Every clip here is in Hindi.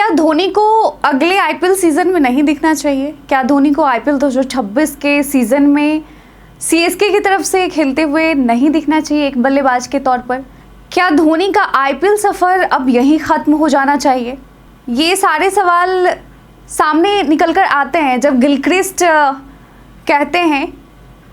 क्या धोनी को अगले आईपीएल सीजन में नहीं दिखना चाहिए? क्या धोनी को आईपीएल 2026 के सीजन में सीएसके की तरफ से खेलते हुए नहीं दिखना चाहिए एक बल्लेबाज के तौर पर? क्या धोनी का आईपीएल सफ़र अब यहीं ख़त्म हो जाना चाहिए? ये सारे सवाल सामने निकल कर आते हैं जब गिलक्रिस्ट कहते हैं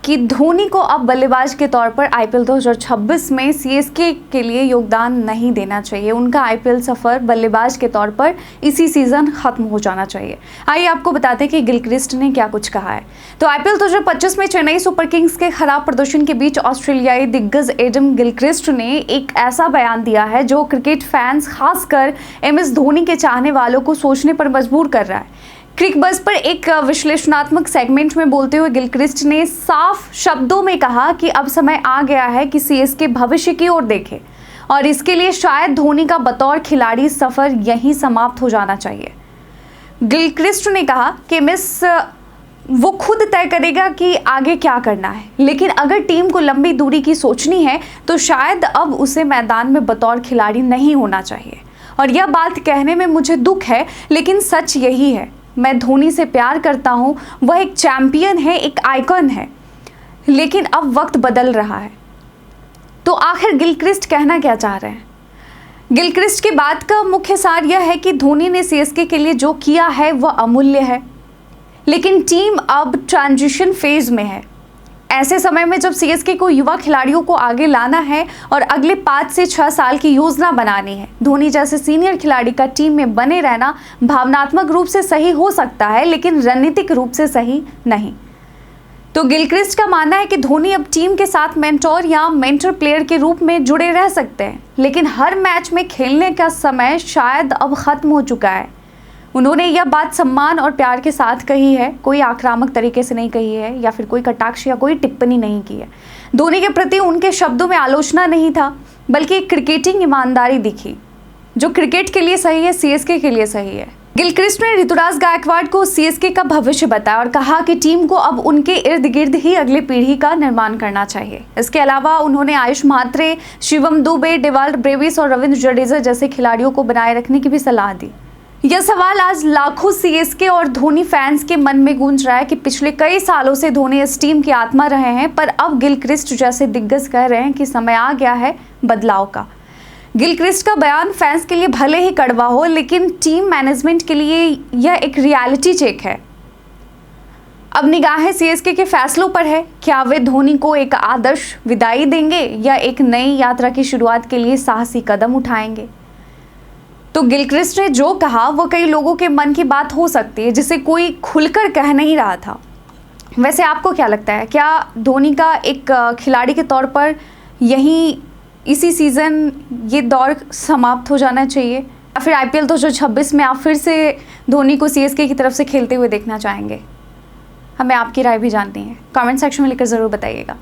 कि धोनी को अब बल्लेबाज के तौर पर आईपीएल 2026 में सीएसके के लिए योगदान नहीं देना चाहिए। उनका आईपीएल सफ़र बल्लेबाज के तौर पर इसी सीज़न ख़त्म हो जाना चाहिए। आइए आपको बताते हैं कि गिलक्रिस्ट ने क्या कुछ कहा है। तो आईपीएल 2025 में चेन्नई सुपर किंग्स के खराब प्रदर्शन के बीच ऑस्ट्रेलियाई दिग्गज एडम गिलक्रिस्ट ने एक ऐसा बयान दिया है जो क्रिकेट फैंस खासकर एमएस धोनी के चाहने वालों को सोचने पर मजबूर कर रहा है। क्रिकबज़ पर एक विश्लेषणात्मक सेगमेंट में बोलते हुए गिलक्रिस्ट ने साफ शब्दों में कहा कि अब समय आ गया है कि सीएसके भविष्य की ओर देखे और इसके लिए शायद धोनी का बतौर खिलाड़ी सफ़र यहीं समाप्त हो जाना चाहिए। गिलक्रिस्ट ने कहा कि वो खुद तय करेगा कि आगे क्या करना है, लेकिन अगर टीम को लंबी दूरी की सोचनी है तो शायद अब उसे मैदान में बतौर खिलाड़ी नहीं होना चाहिए। और यह बात कहने में मुझे दुख है, लेकिन सच यही है। मैं धोनी से प्यार करता हूँ, वह एक चैंपियन है, एक आइकन है, लेकिन अब वक्त बदल रहा है। तो आखिर गिलक्रिस्ट कहना क्या चाह रहे हैं? गिलक्रिस्ट की बात का मुख्य सार यह है कि धोनी ने सीएसके के लिए जो किया है वह अमूल्य है, लेकिन टीम अब ट्रांजिशन फेज में है। ऐसे समय में जब सीएसके को युवा खिलाड़ियों को आगे लाना है और अगले 5 से 6 साल की योजना बनानी है, धोनी जैसे सीनियर खिलाड़ी का टीम में बने रहना भावनात्मक रूप से सही हो सकता है, लेकिन रणनीतिक रूप से सही नहीं। तो गिलक्रिस्ट का मानना है कि धोनी अब टीम के साथ मेंटोर या मेंटर प्लेयर के रूप में जुड़े रह सकते हैं, लेकिन हर मैच में खेलने का समय शायद अब खत्म हो चुका है। उन्होंने यह बात सम्मान और प्यार के साथ कही है, कोई आक्रामक तरीके से नहीं कही है या फिर कोई कटाक्ष या कोई टिप्पणी नहीं की है। धोनी के प्रति उनके शब्दों में आलोचना नहीं था, बल्कि एक क्रिकेटिंग ईमानदारी दिखी। जो क्रिकेट के लिए सही है, सीएसके के लिए सही है। गिलक्रिस्ट ने ऋतुराज गायकवाड़ को सीएसके का भविष्य बताया और कहा कि टीम को अब उनके इर्द गिर्द ही अगली पीढ़ी का निर्माण करना चाहिए। इसके अलावा उन्होंने आयुष म्हात्रे, शिवम दुबे, डेवाल्ड ब्रेविस और रविंद्र जडेजा जैसे खिलाड़ियों को बनाए रखने की भी सलाह दी। यह सवाल आज लाखों सीएसके और धोनी फैंस के मन में गूंज रहा है कि पिछले कई सालों से धोनी इस टीम की आत्मा रहे हैं, पर अब गिलक्रिस्ट जैसे दिग्गज कह रहे हैं कि समय आ गया है बदलाव का। गिलक्रिस्ट का बयान फैंस के लिए भले ही कड़वा हो, लेकिन टीम मैनेजमेंट के लिए यह एक रियलिटी चेक है। अब निगाहें सीएसके के फैसलों पर है। क्या वे धोनी को एक आदर्श विदाई देंगे या एक नई यात्रा की शुरुआत के लिए साहसी कदम उठाएंगे? तो गिलक्रिस्ट ने जो कहा वो कई लोगों के मन की बात हो सकती है, जिसे कोई खुलकर कह नहीं रहा था। वैसे आपको क्या लगता है, क्या धोनी का एक खिलाड़ी के तौर पर यहीं इसी सीज़न ये दौर समाप्त हो जाना चाहिए, या फिर आईपीएल 2026 में आप फिर से धोनी को सीएसके की तरफ से खेलते हुए देखना चाहेंगे? हमें आपकी राय भी जाननी है, कमेंट सेक्शन में लिखकर ज़रूर बताइएगा।